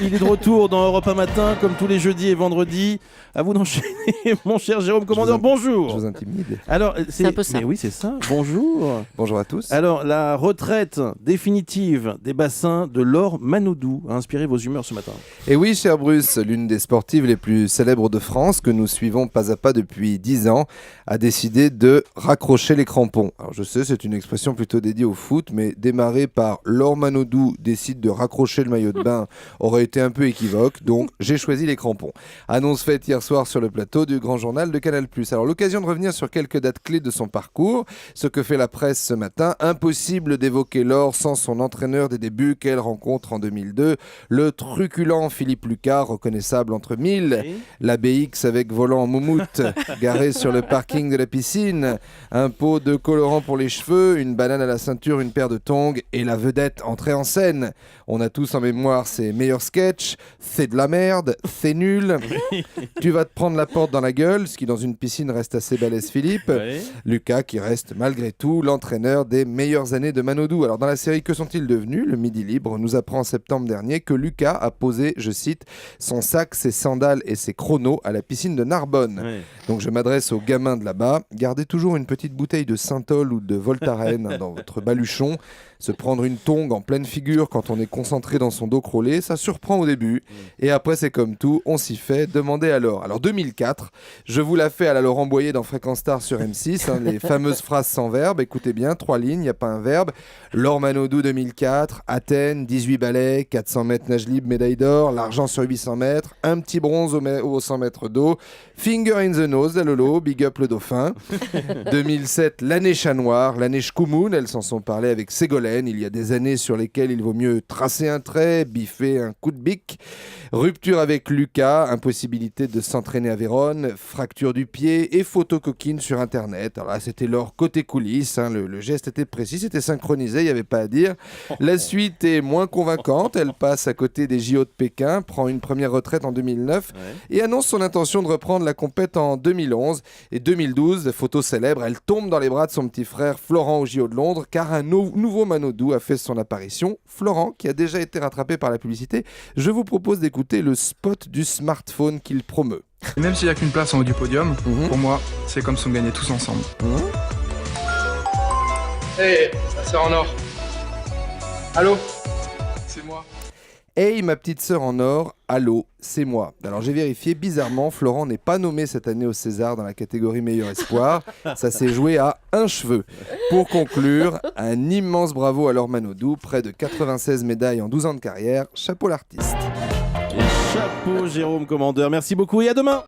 Il est de retour dans Europe 1 Matin, comme tous les jeudis et vendredis. À vous d'enchaîner, mon cher Jérôme Commandeur, bonjour. Je vous intimide. Alors, C'est un peu ça. Mais oui, c'est ça. Bonjour. Bonjour à tous. Alors, la retraite définitive des bassins de Laure Manodou a inspiré vos humeurs ce matin. Et oui, cher Bruce, l'une des sportives les plus célèbres de France, que nous suivons pas à pas depuis 10 ans, a décidé de raccrocher les crampons. Alors je sais, c'est une expression plutôt dédiée au foot, mais démarrer par Laure Manodou décide de raccrocher le maillot de bain aurait été un peu équivoque, donc j'ai choisi les crampons. Annonce faite hier soir sur le plateau du Grand Journal de Canal+. Alors l'occasion de revenir sur quelques dates clés de son parcours, ce que fait la presse ce matin. Impossible d'évoquer Laure sans son entraîneur des débuts qu'elle rencontre en 2002, le truculent Philippe Lucas, reconnaissable entre mille, la BX avec volant en moumoute, garé sur le parking de la piscine, un pot de colorant pour les cheveux, une banane à la ceinture, une paire de tongs et la vedette entrée en scène. On a tous en mémoire ses meilleurs sketchs, c'est de la merde, c'est nul, tu vas te prendre la porte dans la gueule, ce qui dans une piscine reste assez balèze Philippe. Ouais. Lucas qui reste malgré tout l'entraîneur des meilleures années de Manodou. Alors dans la série Que sont-ils devenus, le Midi Libre nous apprend en septembre dernier que Lucas a posé, je cite, son sac, ses sandales et ses chronos à la piscine de Narbonne. Ouais. Donc je m'adresse aux gamins de là-bas, gardez toujours une petite bouteille de Saint-Ol ou de Voltaren dans votre baluchon. Se prendre une tongue en pleine figure quand on est concentré dans son dos crawlé, ça surprend au début. Et après c'est comme tout, on s'y fait, demandez à Laure. Alors 2004, je vous la fais à la Laurent Boyer dans Fréquence Star sur M6, les fameuses phrases sans verbe, écoutez bien, 3 lignes, il n'y a pas un verbe. Laure Manodou 2004, Athènes, 18 balais, 400 mètres nage libre, médaille d'or, l'argent sur 800 mètres, un petit bronze au 100 mètres d'eau, finger in the nose, la Lolo, big up le dauphin. 2007, l'année chat noir, l'année Shkoumoun, elles s'en sont parlé avec Ségolène, il y a des années sur lesquelles il vaut mieux tracer un trait, biffer un coup de bic. Rupture avec Lucas, impossibilité de s'entraîner à Vérone, fracture du pied et photo coquine sur Internet. Alors là, c'était leur côté coulisses, le geste était précis, c'était synchronisé, il n'y avait pas à dire. La suite est moins convaincante, elle passe à côté des JO de Pékin, prend une première retraite en 2009 et annonce son intention de reprendre la compète en 2011. Et 2012, photo célèbre, elle tombe dans les bras de son petit frère Florent au JO de Londres, car un nouveau Manodou a fait son apparition. Florent, qui a déjà été rattrapé par la publicité, je vous propose d'écouter le spot du smartphone qu'il promeut. Et même s'il n'y a qu'une place en haut du podium, pour moi, c'est comme si on gagnait tous ensemble. Hey, la sœur en or. Allô? C'est moi. Hey ma petite sœur en or, allô, c'est moi. Alors j'ai vérifié, bizarrement, Florent n'est pas nommé cette année au César dans la catégorie meilleur espoir. Ça s'est joué à un cheveu. Pour conclure, un immense bravo à Laure Manodou, près de 96 médailles en 12 ans de carrière, chapeau l'artiste. Et chapeau Jérôme Commandeur, merci beaucoup et à demain.